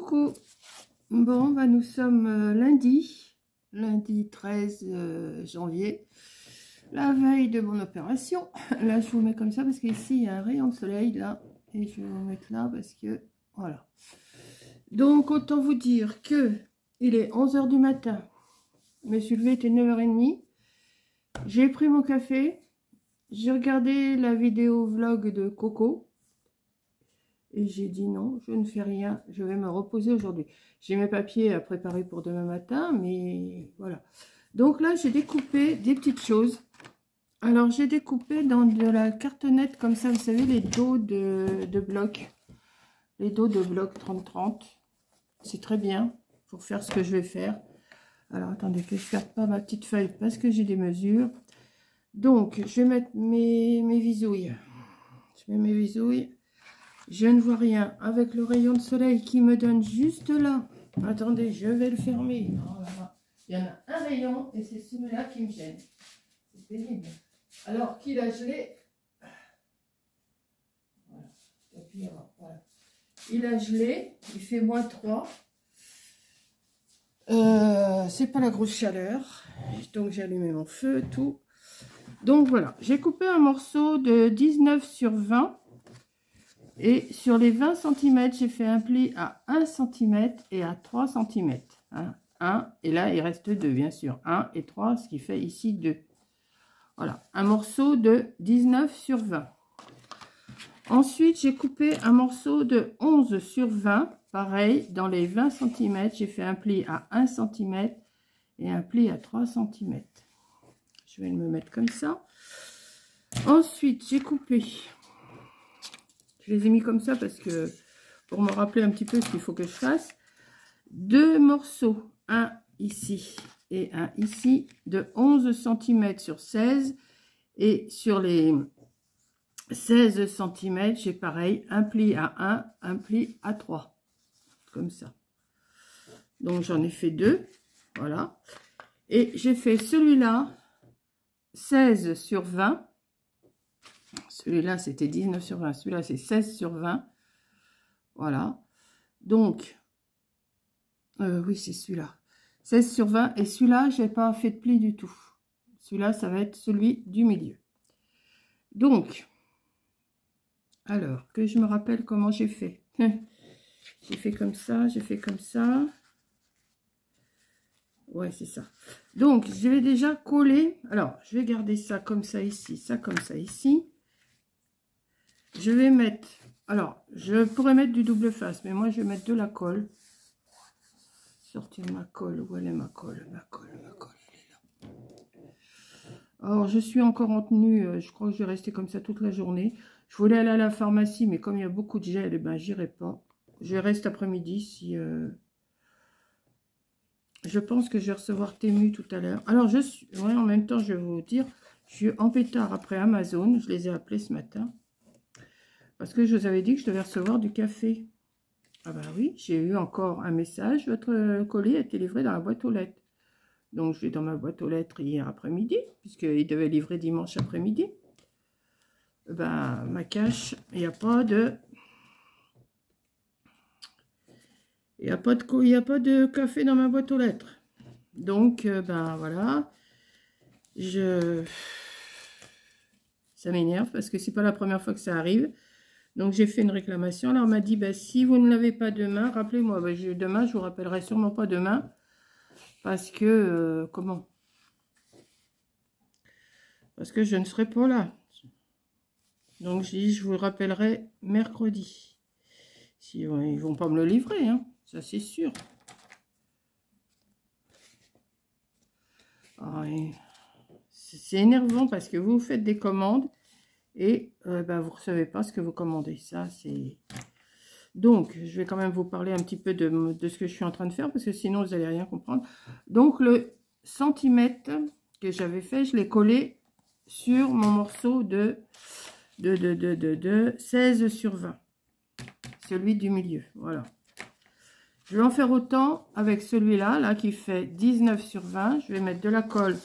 Coucou. Bon, bah nous sommes lundi 13 janvier, la veille de mon opération. Là, je vous mets comme ça parce qu'ici, il y a un rayon de soleil, là. Et je vais vous mettre là parce que, voilà. Donc, autant vous dire que il est 11 h du matin. Je me suis levée, il était 9 h 30. J'ai pris mon café. J'ai regardé la vidéo vlog de Coco. Et j'ai dit non, je ne fais rien, je vais me reposer aujourd'hui. J'ai mes papiers à préparer pour demain matin, mais voilà. Donc là, j'ai découpé des petites choses. Alors, j'ai découpé dans de la cartonnette, comme ça, vous savez, les dos de blocs. Les dos de blocs 30-30. C'est très bien pour faire ce que je vais faire. Alors, attendez que je ne perde pas ma petite feuille parce que j'ai des mesures. Donc, je vais mettre mes visouilles. Je mets mes visouilles. Je ne vois rien avec le rayon de soleil qui me donne juste là. Attendez, je vais le fermer. Oh là là. Il y en a un rayon et c'est celui-là qui me gêne. C'est pénible. Alors qu'il a gelé. Voilà. Voilà. Il a gelé. Il fait -3. C'est pas la grosse chaleur. Donc j'ai allumé mon feu, tout. Donc voilà. J'ai coupé un morceau de 19/20. Et sur les 20 cm, j'ai fait un pli à 1 cm et à 3 cm. Hein, 1, et là, il reste 2, bien sûr. 1 et 3, ce qui fait ici 2. Voilà, un morceau de 19/20. Ensuite, j'ai coupé un morceau de 11/20. Pareil, dans les 20 cm, j'ai fait un pli à 1 cm et un pli à 3 cm. Je vais me mettre comme ça. Ensuite, j'ai coupé... Je les ai mis comme ça parce que pour me rappeler un petit peu ce qu'il faut que je fasse. 2 morceaux, un ici et un ici, de 11 cm sur 16. Et sur les 16 cm, j'ai pareil, un pli à 1, un pli à 3. Comme ça. Donc j'en ai fait 2. Voilà. Et j'ai fait celui-là, 16/20. Celui-là, c'était 19/20. Celui-là, c'est 16/20. Voilà. Donc, oui, c'est celui-là. 16/20. Et celui-là, je n'ai pas fait de pli du tout. Celui-là, ça va être celui du milieu. Donc, alors, que je me rappelle comment j'ai fait. J'ai fait comme ça, j'ai fait comme ça. Ouais, c'est ça. Donc, je vais déjà coller. Alors, je vais garder ça comme ça ici, ça comme ça ici. Je vais mettre, alors, je pourrais mettre du double face, mais moi, je vais mettre de la colle. Sortir ma colle, où elle est ma colle? Ma colle, elle est là. Alors, je suis encore en tenue, je crois que je vais rester comme ça toute la journée. Je voulais aller à la pharmacie, mais comme il y a beaucoup de gel, eh ben, j'irai pas. Je reste après-midi si... Je pense que je vais recevoir Temu tout à l'heure. Alors, je suis... Ouais, en même temps, je vais vous dire, je suis en pétard après Amazon. Je les ai appelés ce matin. Parce que je vous avais dit que je devais recevoir du café. Ah bah oui, j'ai eu encore un message. Votre colis a été livré dans la boîte aux lettres. Donc, je vais dans ma boîte aux lettres hier après-midi, puisqu'il devait livrer dimanche après-midi. Ben, ma cache, il n'y a pas de... Il n'y a pas de café dans ma boîte aux lettres. Donc, ben voilà. Ça m'énerve parce que c'est pas la première fois que ça arrive. Donc, j'ai fait une réclamation. Alors, on m'a dit, bah, si vous ne l'avez pas demain, rappelez-moi. Bah, demain, je vous rappellerai sûrement pas demain. Parce que, comment? Parce que je ne serai pas là. Donc, je vous rappellerai mercredi. Si, ils ne vont pas me le livrer, hein. Ça, c'est sûr. C'est énervant parce que vous faites des commandes. Et ben, vous ne recevez pas ce que vous commandez. Ça, c'est... Donc, je vais quand même vous parler un petit peu de ce que je suis en train de faire, parce que sinon, vous n'allez rien comprendre. Donc, le centimètre que j'avais fait, je l'ai collé sur mon morceau de 16/20. Celui du milieu, voilà. Je vais en faire autant avec celui-là, là, qui fait 19/20. Je vais mettre de la colle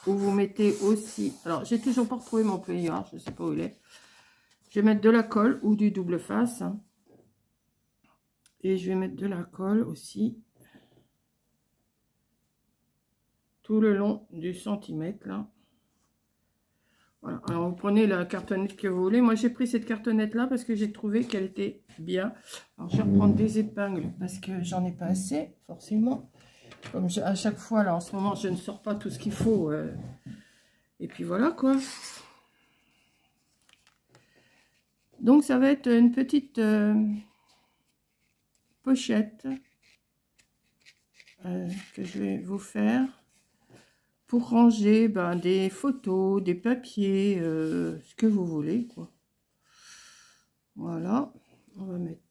où vous mettez aussi... Alors, j'ai toujours pas retrouvé mon pliant, je ne sais pas où il est. Je vais mettre de la colle ou du double face. Hein. Et je vais mettre de la colle aussi. Tout le long du centimètre, là. Voilà. Alors, vous prenez la cartonnette que vous voulez. Moi, j'ai pris cette cartonnette-là parce que j'ai trouvé qu'elle était bien. Alors, je vais reprendre des épingles parce que j'en ai pas assez, forcément. Comme à chaque fois, là, en ce moment, je ne sors pas tout ce qu'il faut. Et puis, voilà, quoi. Donc, ça va être une petite pochette que je vais vous faire pour ranger des photos, des papiers, ce que vous voulez, quoi. Voilà, on va mettre.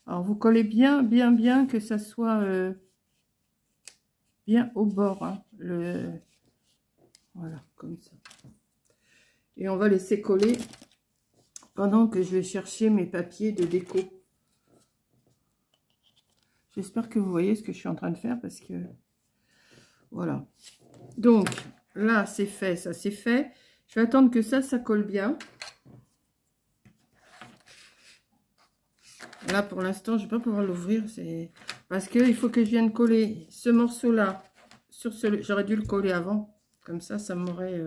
Alors vous collez bien, bien que ça soit bien au bord, hein, voilà, comme ça. Et on va laisser coller pendant que je vais chercher mes papiers de déco. J'espère que vous voyez ce que je suis en train de faire parce que voilà. Donc là c'est fait, ça c'est fait. Je vais attendre que ça colle bien. Là pour l'instant je vais pas pouvoir l'ouvrir, c'est parce que il faut que je vienne coller ce morceau là sur ce. J'aurais dû le coller avant, comme ça m'aurait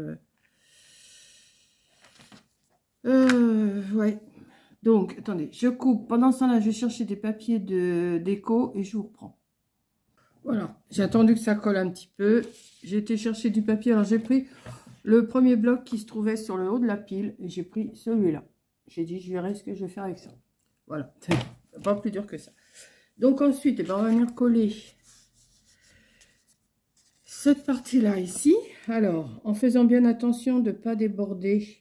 ouais. Donc attendez, je coupe. Pendant ce temps là je vais chercher des papiers de déco et je vous reprends. Voilà, j'ai attendu que ça colle un petit peu. J'ai été chercher du papier. Alors j'ai pris le premier bloc qui se trouvait sur le haut de la pile et j'ai pris celui-là. J'ai dit je verrai ce que je vais faire avec ça. Voilà, pas plus dur que ça. Donc ensuite, on va venir coller cette partie-là ici. Alors, en faisant bien attention de ne pas déborder.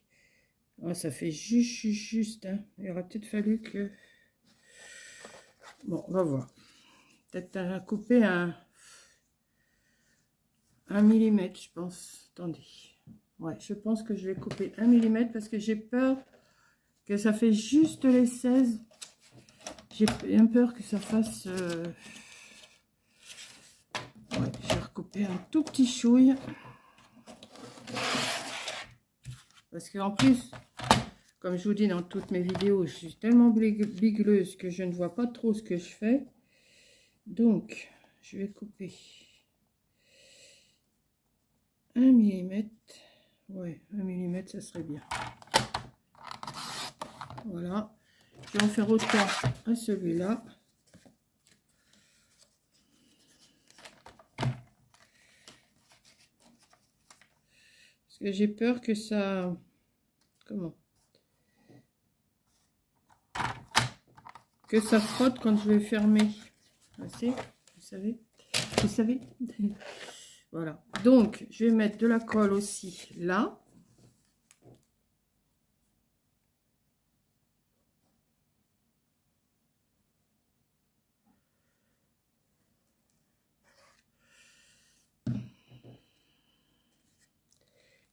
Oh, ça fait juste. Hein. Il aurait peut-être fallu que... Bon, on va voir. Peut-être couper un millimètre, je pense. Attendez. Ouais, je pense que je vais couper 1 millimètre parce que j'ai peur que ça fait juste les 16. J'ai bien peur que ça fasse... Ouais, je vais recouper un tout petit chouille. Parce qu'en plus, comme je vous dis dans toutes mes vidéos, je suis tellement bigleuse que je ne vois pas trop ce que je fais. Donc, je vais couper 1 millimètre. Ouais, 1 millimètre, ça serait bien. Voilà. Je vais en faire autant à celui-là. Parce que j'ai peur que ça... Comment? Que ça frotte quand je vais fermer. Assez, vous savez? Vous savez? Voilà. Donc, je vais mettre de la colle aussi là.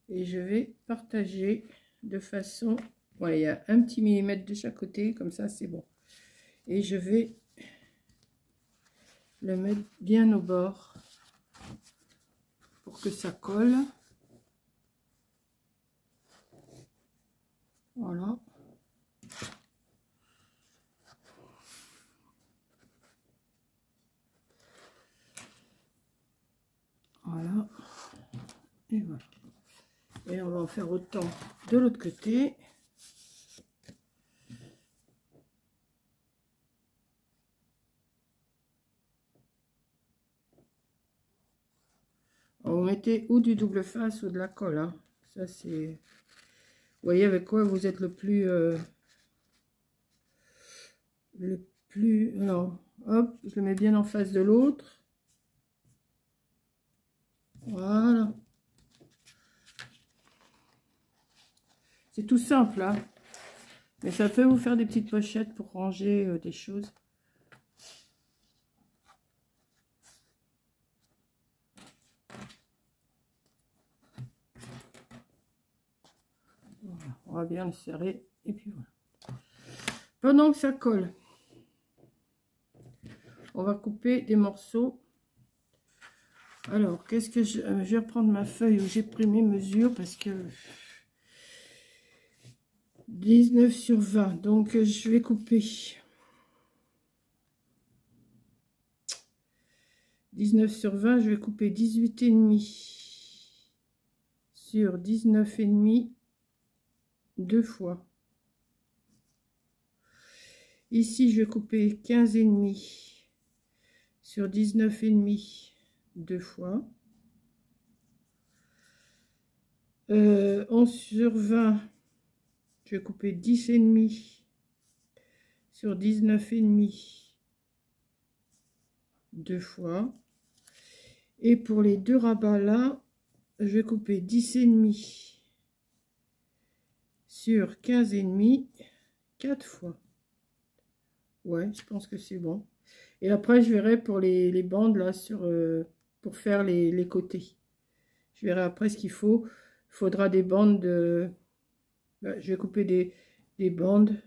Et je vais partager de façon... Ouais, il y a un petit millimètre de chaque côté, comme ça c'est bon. Et je vais le mettre bien au bord pour que ça colle. Voilà. Voilà. Et voilà. Et on va en faire autant de l'autre côté. Vous mettez ou du double face ou de la colle. Hein. Ça c'est... Vous voyez avec quoi vous êtes le plus... Non. Hop, je le mets bien en face de l'autre. Voilà. C'est tout simple, hein. Mais ça peut vous faire des petites pochettes pour ranger des choses. Voilà. On va bien le serrer. Et puis voilà. Pendant que ça colle, on va couper des morceaux. Alors, qu'est-ce que je vais reprendre ma feuille où j'ai pris mes mesures parce que... 19 sur 20. Donc, je vais couper 19 sur 20. Je vais couper 18,5 sur 19,5 deux fois. Ici, je vais couper 15,5 sur 19,5 deux fois. 11 sur 20, je vais couper 10,5 sur 19,5 deux fois. Et pour les deux rabats là, je vais couper 10,5 sur 15,5 quatre fois. Ouais, je pense que c'est bon. Et après, je verrai pour les bandes là, pour faire les côtés. Je verrai après ce qu'il faut. Il faudra des bandes de... je vais couper des bandes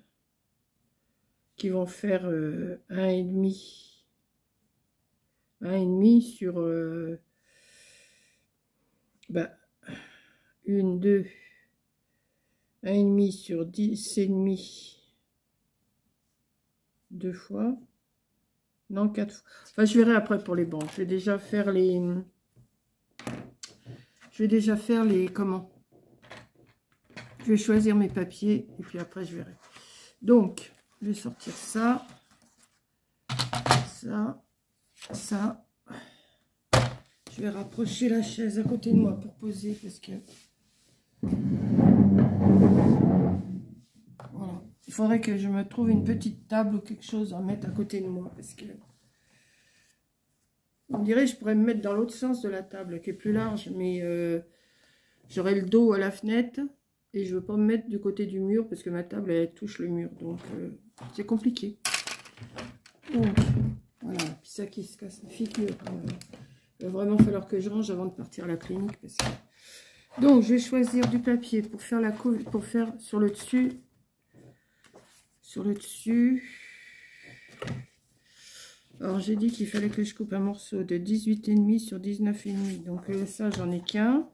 qui vont faire 1,5. 1,5 sur... 1, 2... 1,5 sur 10,5 deux fois. Non, 4 fois. Enfin, je verrai après pour les bandes. Je vais déjà faire les... Comment? Je vais choisir mes papiers et puis après je verrai. Donc, je vais sortir ça. Ça. Ça. Je vais rapprocher la chaise à côté de moi pour poser parce que... Voilà. Il faudrait que je me trouve une petite table ou quelque chose à mettre à côté de moi parce que... On dirait que je pourrais me mettre dans l'autre sens de la table qui est plus large, mais j'aurai le dos à la fenêtre et je ne veux pas me mettre du côté du mur parce que ma table elle touche le mur, donc c'est compliqué. Donc voilà, puis ça qui se casse la figure. Il va vraiment falloir que je range avant de partir à la clinique. Parce que... Donc je vais choisir du papier pour faire la couve, pour faire sur le dessus. Sur le dessus. Alors, j'ai dit qu'il fallait que je coupe un morceau de 18,5 sur 19,5. Donc, ça, j'en ai qu'un.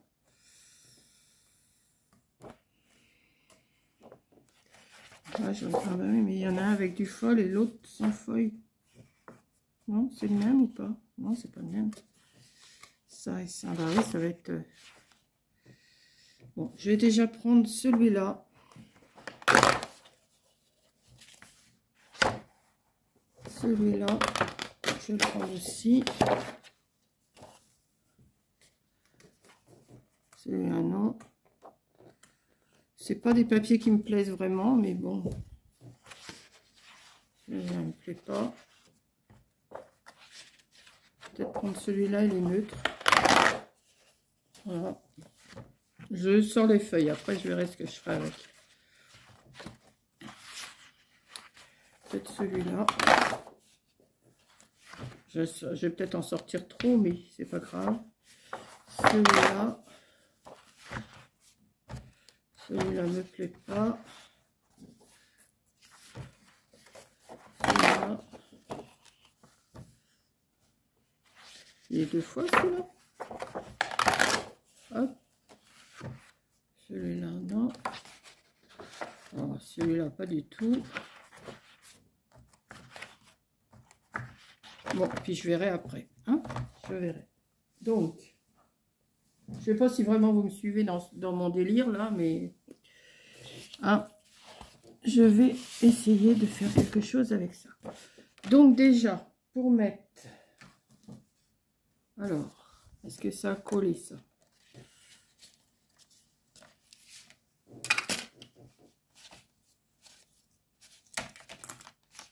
Ah, mais il y en a un avec du fol et l'autre sans feuille. Non, c'est le même ou pas? Non, c'est pas le même. Ça et ça. Bah oui, ça va être... Bon, je vais déjà prendre celui-là. Celui-là, je vais le prendre aussi. Celui-là, non. C'est pas des papiers qui me plaisent vraiment, mais bon. Celui-là ne me plaît pas. Peut-être prendre celui-là, il est neutre. Voilà. Je sors les feuilles, après je verrai ce que je ferai avec. Peut-être celui-là. Je vais peut-être en sortir trop, mais c'est pas grave. Celui-là. Celui-là ne me plaît pas. Celui-là. Il est deux fois celui-là. Hop. Celui-là, non. Oh, celui-là, pas du tout. Bon, puis je verrai après. Hein, je verrai. Donc, je sais pas si vraiment vous me suivez dans mon délire là, mais hein, je vais essayer de faire quelque chose avec ça. Donc déjà, pour mettre... Alors, est-ce que ça a collé ça?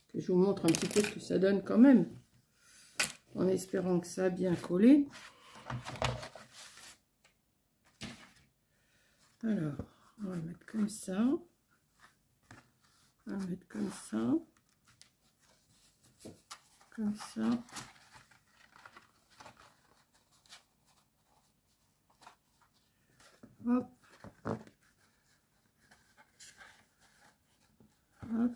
Que je vous montre un petit peu ce que ça donne quand même. En espérant que ça a bien collé. Alors, on va mettre comme ça. On va mettre comme ça. Comme ça. Hop. Hop.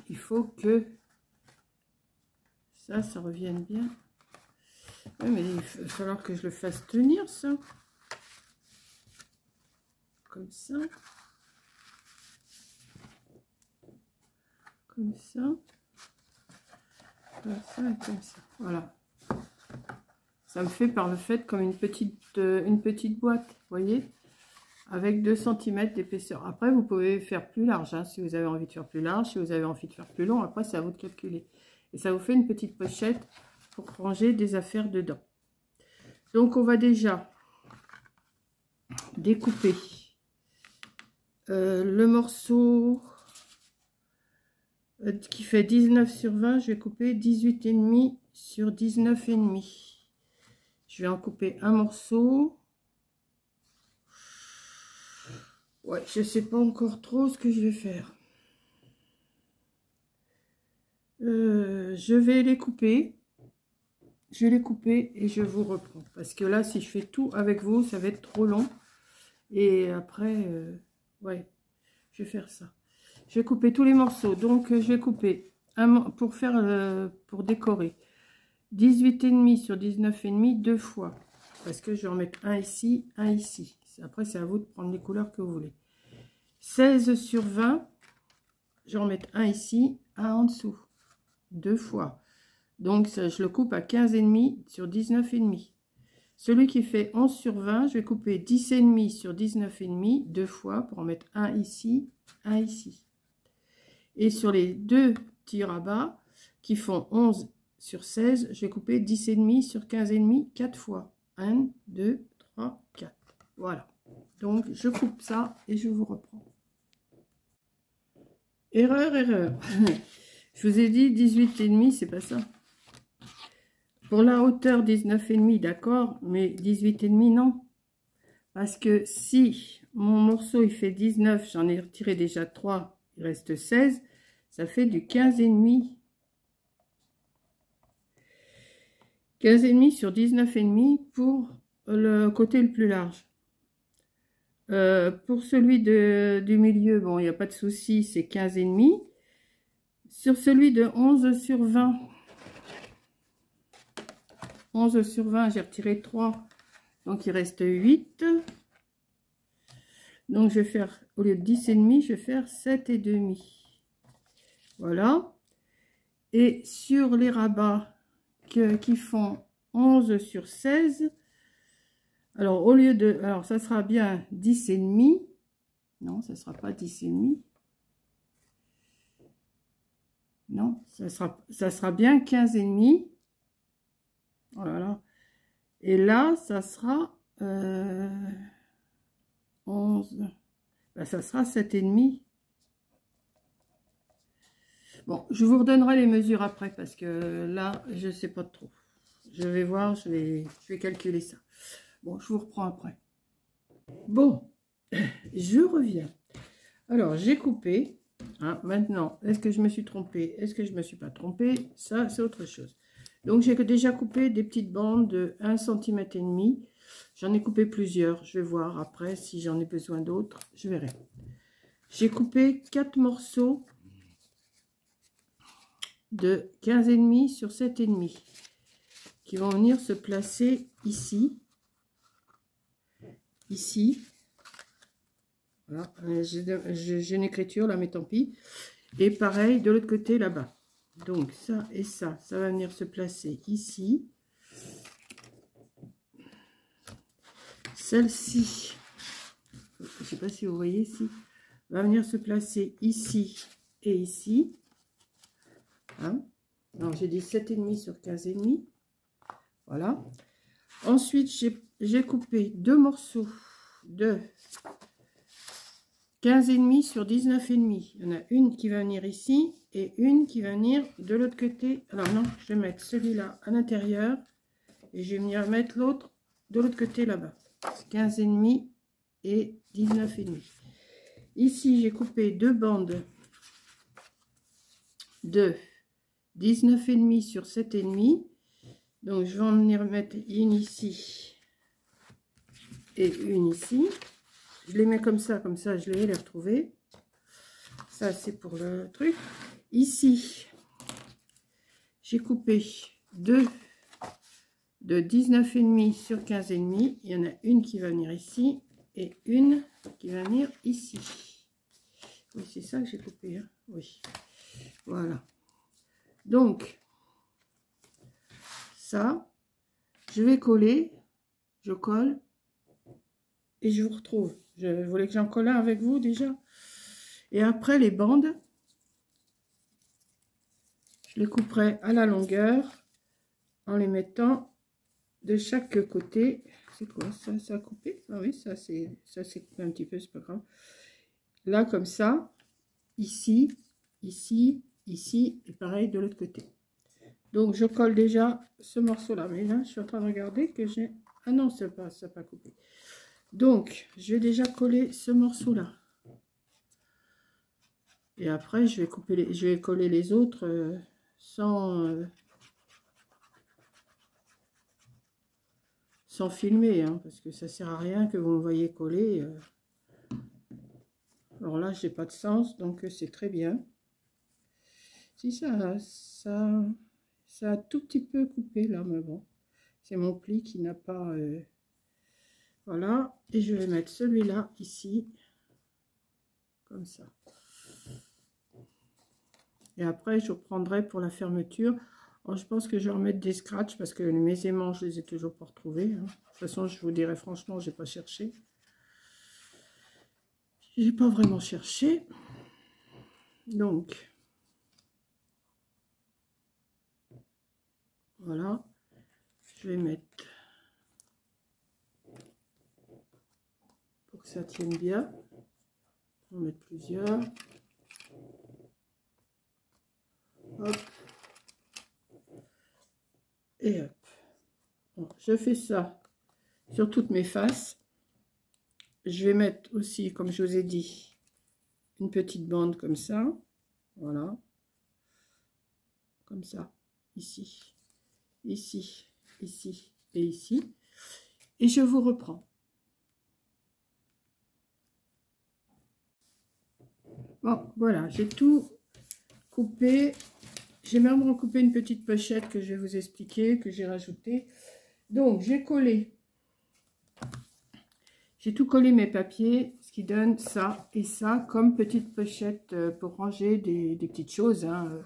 Il faut que ça revienne bien. Ouais, mais il va falloir que je le fasse tenir, ça. Comme ça. Comme ça. Comme ça et comme ça. Voilà. Ça me fait par le fait comme une petite boîte, vous voyez, avec 2 cm d'épaisseur. Après, vous pouvez faire plus large, hein, si vous avez envie de faire plus large, si vous avez envie de faire plus long. Après, c'est à vous de calculer. Et ça vous fait une petite pochette pour ranger des affaires dedans. Donc, on va déjà découper le morceau qui fait 19 sur 20. Je vais couper 18,5 sur 19,5. Je vais en couper un morceau. Ouais, je sais pas encore trop ce que je vais faire. Je vais les couper. Je vais les couper et je vous reprends. Parce que là, si je fais tout avec vous, ça va être trop long. Et après, ouais, je vais faire ça. Je vais couper tous les morceaux. Donc, je vais couper pour faire, pour décorer. 18,5 sur 19,5 deux fois. Parce que je vais en mettre un ici, un ici. Après, c'est à vous de prendre les couleurs que vous voulez. 16 sur 20. Je vais en mettre un ici, un en dessous. Deux fois. Donc, ça, je le coupe à 15,5 sur 19,5. Celui qui fait 11 sur 20, je vais couper 10,5 sur 19,5 deux fois pour en mettre un ici, un ici. Et sur les deux petits rabats qui font 11 sur 16, je vais couper 10,5 sur 15,5 4 fois. 1, 2, 3, 4. Voilà. Donc, je coupe ça et je vous reprends. Erreur, erreur. Je vous ai dit 18,5, c'est pas ça. Pour la hauteur 19,5, d'accord, mais 18,5, non. Parce que si mon morceau, il fait 19, j'en ai retiré déjà 3, il reste 16, ça fait du 15,5. 15,5 sur 19,5 pour le côté le plus large. Pour celui du milieu, bon, il n'y a pas de souci, c'est 15,5. Sur celui de 11 sur 20, 11 sur 20, j'ai retiré 3, donc il reste 8. Donc je vais faire, au lieu de 10,5, je vais faire 7,5. Voilà. Et sur les rabats qui font 11 sur 16, alors au lieu de, alors ça sera bien 10,5. Non, ça sera pas 10,5. Non, ça sera bien 15,5. Voilà. Et là, ça sera 11. Ben, ça sera 7,5. Bon, je vous redonnerai les mesures après parce que là, je ne sais pas trop. Je vais voir, je vais calculer ça. Bon, je vous reprends après. Bon, je reviens. Alors, j'ai coupé. Hein, maintenant, est-ce que je me suis trompée? Est-ce que je ne me suis pas trompée? Ça, c'est autre chose. Donc, j'ai déjà coupé des petites bandes de 1,5 cm. J'en ai coupé plusieurs. Je vais voir après si j'en ai besoin d'autres. Je verrai. J'ai coupé 4 morceaux de 15,5 sur 7,5 qui vont venir se placer ici. Ici. Voilà. J'ai une écriture là, mais tant pis. Et pareil de l'autre côté là-bas. Donc ça et ça va venir se placer ici. Celle-ci, je ne sais pas si vous voyez ici, va venir se placer ici et ici. Hein? Alors j'ai dit 7,5 sur 15,5. Voilà. Ensuite, j'ai coupé 2 morceaux de 15,5 sur 19,5. Il y en a une qui va venir ici et une qui va venir de l'autre côté. Alors non, je vais mettre celui-là à l'intérieur et je vais venir mettre l'autre de l'autre côté là-bas. 15,5 et 19,5. Ici, j'ai coupé 2 bandes de 19,5 sur 7,5. Donc, je vais en venir mettre une ici et une ici. Je les mets comme ça je vais les retrouver. Ça, c'est pour le truc. Ici, j'ai coupé deux de 19,5 sur 15,5. Il y en a une qui va venir ici et une qui va venir ici. Oui, c'est ça que j'ai coupé, hein. Oui, voilà. Donc, ça, je vais coller, je colle et je vous retrouve. Je voulais que j'en colle un avec vous déjà. Et après, les bandes, je les couperai à la longueur en les mettant de chaque côté. C'est quoi ça? Ça a coupé? Ah oui, ça c'est coupé un petit peu, c'est pas grave. Là, comme ça, ici, ici, ici, et pareil de l'autre côté. Donc, je colle déjà ce morceau-là. Mais là, je suis en train de regarder que j'ai... Ah non, ça n'a pas coupé. Donc, je vais déjà coller ce morceau-là. Et après, je vais coller les autres sans filmer, hein, parce que ça sert à rien que vous me voyez coller. Alors là, j'ai pas de sens, donc c'est très bien. Si ça a tout petit peu coupé là, mais bon, c'est mon pli qui n'a pas... voilà, et je vais mettre celui-là ici, comme ça. Et après, je reprendrai pour la fermeture. Alors, je pense que je vais remettre des scratchs parce que mes aimants, je les ai toujours pas retrouvés, hein. De toute façon, je vous dirai franchement, j'ai pas cherché. J'ai pas vraiment cherché. Donc, voilà. Je vais mettre, pour que ça tienne bien, on va mettre plusieurs. Hop. Et hop. Bon, je fais ça sur toutes mes faces. Je vais mettre aussi, comme je vous ai dit, une petite bande comme ça. Voilà. Comme ça. Ici, ici, ici et ici. Et je vous reprends. Bon, voilà, j'ai tout coupé. J'ai même recoupé une petite pochette que je vais vous expliquer, que j'ai rajouté. Donc, j'ai collé. J'ai tout collé mes papiers, ce qui donne ça et ça comme petite pochette pour ranger des petites choses, hein.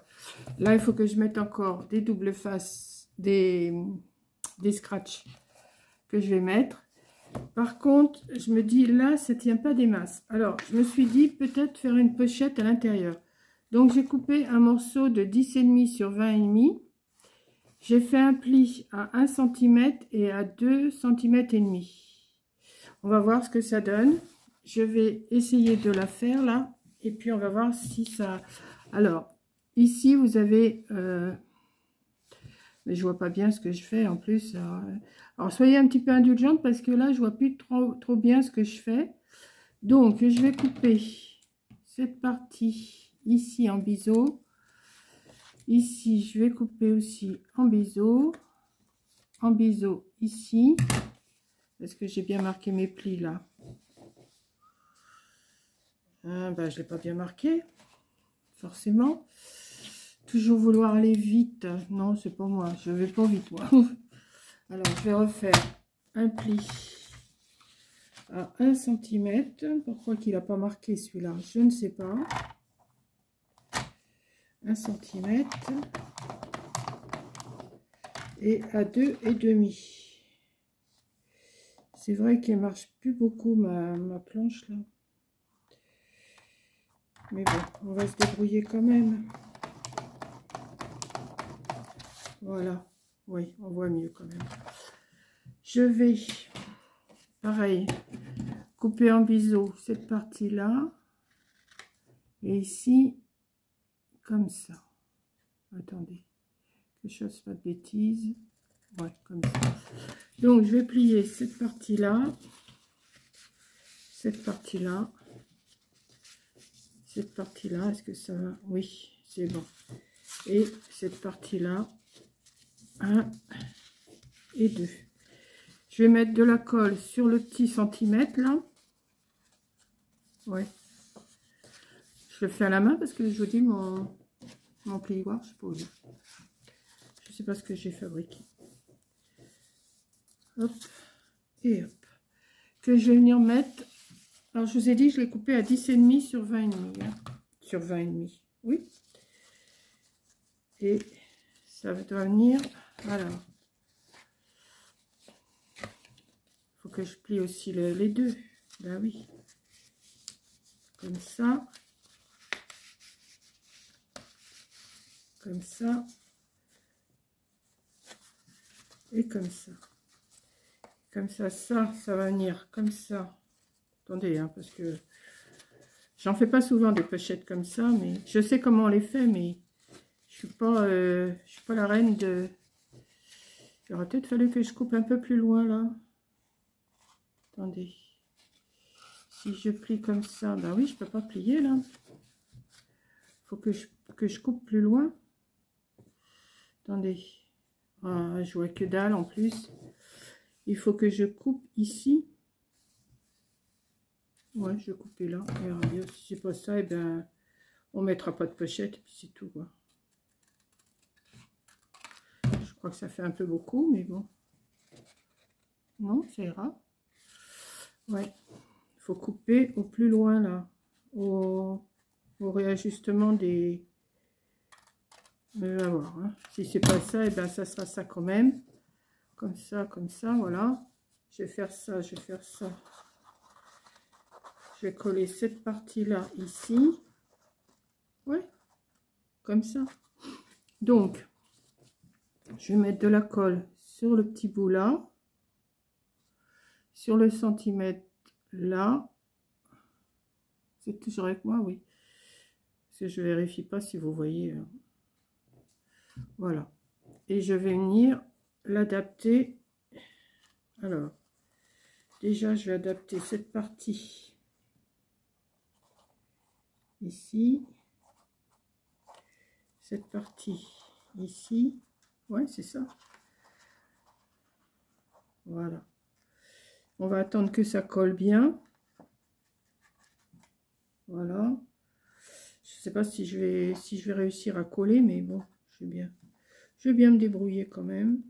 Là, il faut que je mette encore des doubles faces, des scratchs que je vais mettre. Par contre, je me dis, là, ça ne tient pas des masses. Alors, je me suis dit, peut-être faire une pochette à l'intérieur. Donc, j'ai coupé un morceau de 10,5 sur 20,5. J'ai fait un pli à 1 cm et à 2,5 cm. On va voir ce que ça donne. Je vais essayer de la faire, là. Et puis, on va voir si ça... Alors, ici, vous avez... mais je vois pas bien ce que je fais en plus. Alors soyez un petit peu indulgente parce que là, je vois plus trop bien ce que je fais. Donc, je vais couper cette partie ici en biseau. Ici, je vais couper aussi en biseau ici. Est-ce que j'ai bien marqué mes plis là? Ben, je l'ai pas bien marqué, forcément. Toujours vouloir aller vite. Non, c'est pas moi. Je vais pas vite, moi. Alors, je vais refaire un pli à 1 cm. Pourquoi qu'il n'a pas marqué celui-là? Je ne sais pas. 1 cm. Et à 2,5. C'est vrai qu'elle marche plus beaucoup, ma planche, là. Mais bon, on va se débrouiller quand même. Voilà. Oui, on voit mieux quand même. Je vais, pareil, couper en biseau cette partie-là. Et ici, comme ça. Attendez, que je fasse pas de bêtises. Ouais, comme ça. Donc, je vais plier cette partie-là. Cette partie-là. Cette partie-là, est-ce que ça va? Oui, c'est bon. Et cette partie-là. 1 et 2. Je vais mettre de la colle sur le petit centimètre là. Ouais. Je le fais à la main parce que je vous dis mon plioir, je sais pas où il est. Je sais pas ce que j'ai fabriqué. hop, et hop, que je vais venir mettre. Alors, je vous ai dit, je l'ai coupé à 10,5 sur 20,5. Hein, sur 20,5, oui. Et ça doit venir, alors. Il faut que je plie aussi les deux. Ben oui. Comme ça. Comme ça. Et comme ça. Comme ça, ça va venir comme ça. Attendez, hein, parce que j'en fais pas souvent des pochettes comme ça, mais je sais comment on les fait, mais je suis pas la reine de... Il aurait peut-être fallu que je coupe un peu plus loin là. Attendez. Si je plie comme ça, ben oui, je peux pas plier là. Faut que je coupe plus loin. Attendez. Ah, je vois que dalle en plus. Il faut que je coupe ici. Ouais, je vais couper là. Et si c'est pas ça, et ben on mettra pas de pochette et puis c'est tout quoi. Je crois que ça fait un peu beaucoup, mais bon. Non, ça ira. Ouais. Il faut couper au plus loin là. Au réajustement des... On va voir. Hein. Si c'est pas ça, et ben ça sera ça quand même. Comme ça, voilà. Je vais faire ça, je vais faire ça. Je vais coller cette partie-là ici. Ouais, comme ça. Donc, je vais mettre de la colle sur le petit bout là. Sur le centimètre là. C'est toujours avec moi, oui. Parce que je vérifie pas si vous voyez. Voilà. Et je vais venir l'adapter. Alors, déjà, je vais adapter cette partie ici, cette partie ici, ouais, c'est ça. Voilà. On va attendre que ça colle bien. Voilà. Je sais pas si je vais réussir à coller, mais bon, je vais bien me débrouiller quand même.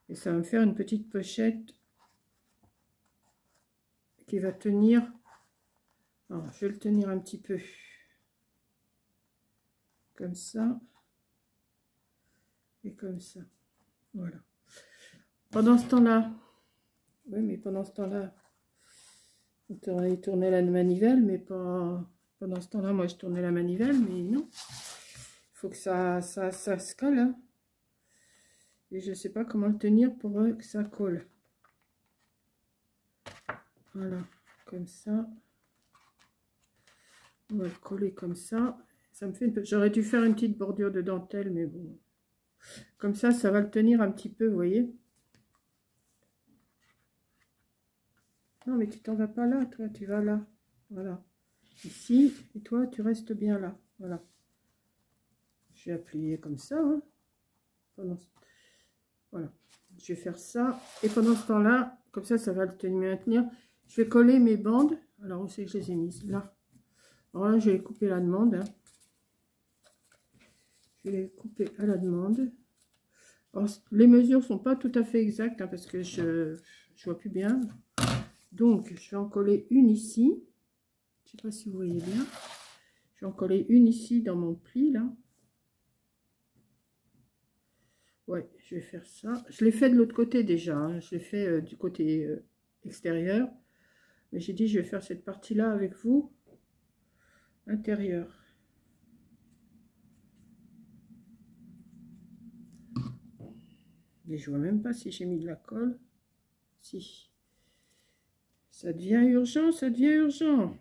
Et ça va me faire une petite pochette qui va tenir. Alors, je vais le tenir un petit peu comme ça et comme ça. Voilà. Pendant ce temps-là, oui, mais pendant ce temps-là, vous tournez la manivelle, mais pas pendant ce temps-là. Moi, je tournais la manivelle, mais non. Il faut que ça se colle. Hein. Et je ne sais pas comment le tenir pour que ça colle. Voilà, comme ça. On va le coller comme ça. Ça me fait une... J'aurais dû faire une petite bordure de dentelle, mais bon. Comme ça va le tenir un petit peu, vous voyez. Non, mais tu t'en vas pas là, toi, tu vas là. Voilà. Ici, et toi, tu restes bien là. Voilà. Je vais appuyer comme ça. Hein. Voilà. Je vais faire ça. Et pendant ce temps-là, comme ça va le maintenir. Je vais coller mes bandes. Alors, où c'est que je les ai mises? Là. Alors là, je vais les couper à la demande. Hein. Je vais les couper à la demande. Alors, les mesures sont pas tout à fait exactes hein, parce que je vois plus bien. Donc, je vais en coller une ici. Je sais pas si vous voyez bien. Je vais en coller une ici dans mon pli là. Ouais, je vais faire ça. Je l'ai fait de l'autre côté déjà. Hein. Je l'ai fait du côté extérieur. Mais j'ai dit je vais faire cette partie là avec vous. Intérieur. Mais je vois même pas si j'ai mis de la colle. Si. Ça devient urgent, ça devient urgent.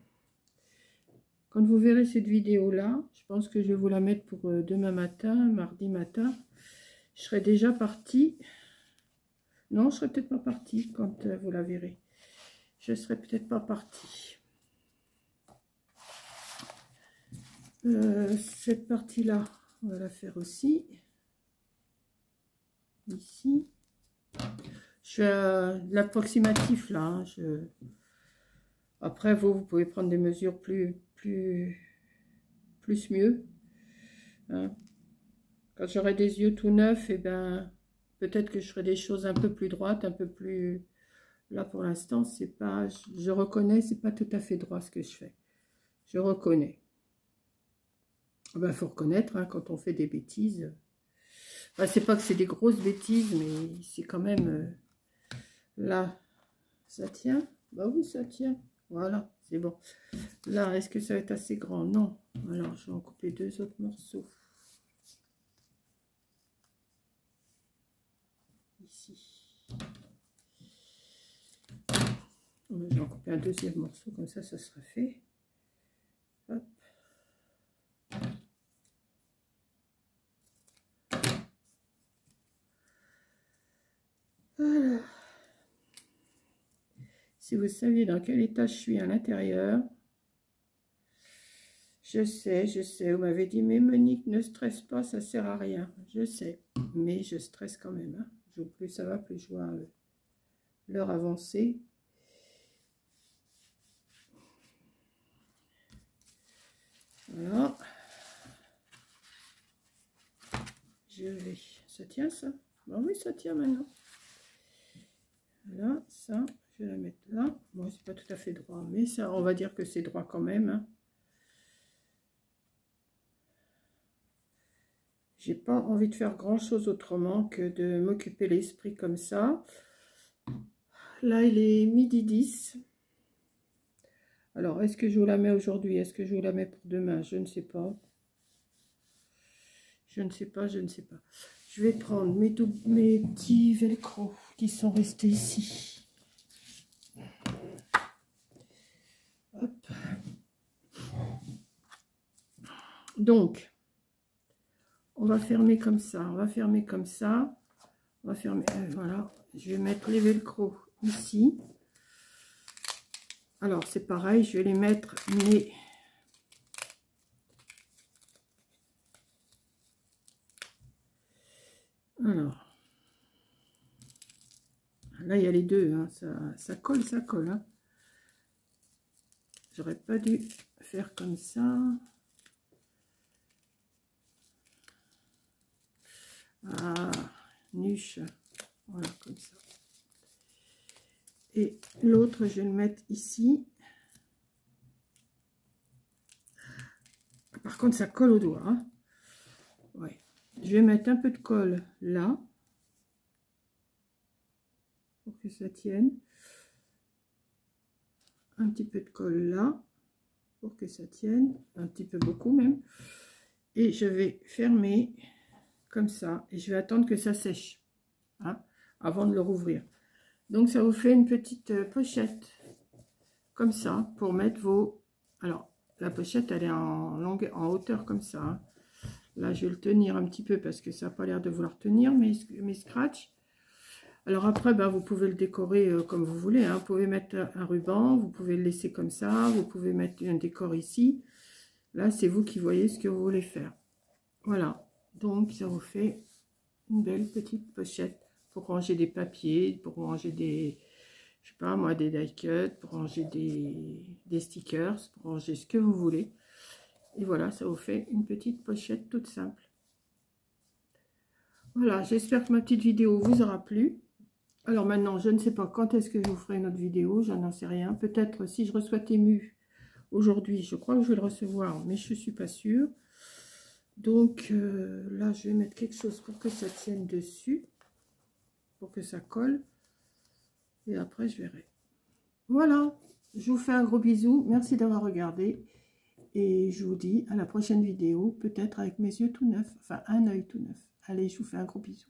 Quand vous verrez cette vidéo là, je pense que je vais vous la mettre pour demain matin, mardi matin. Je serai déjà partie. Non, je serai peut-être pas partie quand vous la verrez. Je serai peut-être pas partie. Cette partie là, on va la faire aussi. Ici. Je fais de l'approximatif là. Hein, Après, vous pouvez prendre des mesures plus mieux. Hein. Quand j'aurai des yeux tout neufs, et ben, Peut-être que je ferai des choses un peu plus droites, un peu plus... Là, pour l'instant, c'est pas... Je reconnais, c'est pas tout à fait droit ce que je fais. Je reconnais. Ben, faut reconnaître, hein, quand on fait des bêtises. Enfin, c'est pas que c'est des grosses bêtises, mais c'est quand même... là, ça tient. Bah oui, ça tient. Voilà, c'est bon. Là, est-ce que ça va être assez grand? Non. Alors, je vais en couper 2 autres morceaux. Ici. Je vais en couper un 2e morceau, comme ça sera fait. Hop. Voilà. Si vous saviez dans quel état je suis à l'intérieur, je sais, vous m'avez dit, mais Monique, ne stresse pas, ça sert à rien. Je sais, mais je stresse quand même. Hein. Plus ça va, plus je vois l'heure avancer. Voilà. Je vais... Ça tient, ça? Bon, oui, ça tient maintenant. Là, ça, je vais la mettre là. Bon, c'est pas tout à fait droit, mais ça, on va dire que c'est droit quand même. Hein. J'ai pas envie de faire grand chose autrement que de m'occuper l'esprit comme ça. Là, il est 12h10. Alors, est-ce que je vous la mets aujourd'hui? Est-ce que je vous la mets pour demain? Je ne sais pas. Je ne sais pas, je ne sais pas. Je vais prendre mes petits velcro qui sont restés ici. Hop. Donc, on va fermer comme ça. On va fermer comme ça. On va fermer. Voilà. Je vais mettre les velcro ici. Alors, c'est pareil. Je vais les mettre, mais... Alors, là, il y a les deux, hein. Ça colle, ça colle. Hein. J'aurais pas dû faire comme ça. Ah, nuche. Voilà, comme ça. Et l'autre, je vais le mettre ici. Par contre, ça colle au doigt. Hein. Ouais. Je vais mettre un peu de colle là. Pour que ça tienne. Un petit peu de colle là. Pour que ça tienne. Un petit peu beaucoup même. Et je vais fermer comme ça. Et je vais attendre que ça sèche. Hein, avant de le rouvrir. Donc, ça vous fait une petite pochette. Comme ça. Pour mettre vos... Alors, la pochette, elle est en longueur, en hauteur comme ça. Hein. Là, je vais le tenir un petit peu parce que ça n'a pas l'air de vouloir tenir mes scratchs. Alors après, ben, vous pouvez le décorer comme vous voulez. Hein. Vous pouvez mettre un ruban, vous pouvez le laisser comme ça. Vous pouvez mettre un décor ici. Là, c'est vous qui voyez ce que vous voulez faire. Voilà. Donc, ça vous fait une belle petite pochette pour ranger des papiers, pour ranger des... Je sais pas moi, des die cuts, pour ranger des stickers, pour ranger ce que vous voulez. Et voilà, ça vous fait une petite pochette toute simple. Voilà, j'espère que ma petite vidéo vous aura plu. Alors maintenant, je ne sais pas quand est-ce que je vous ferai une autre vidéo, je n'en sais rien. Peut-être si je reçois Temu aujourd'hui, je crois que je vais le recevoir, mais je ne suis pas sûre. Donc là, je vais mettre quelque chose pour que ça tienne dessus, pour que ça colle. Et après, je verrai. Voilà, je vous fais un gros bisou. Merci d'avoir regardé. Et je vous dis à la prochaine vidéo, peut-être avec mes yeux tout neufs. Enfin, un œil tout neuf. Allez, je vous fais un gros bisou.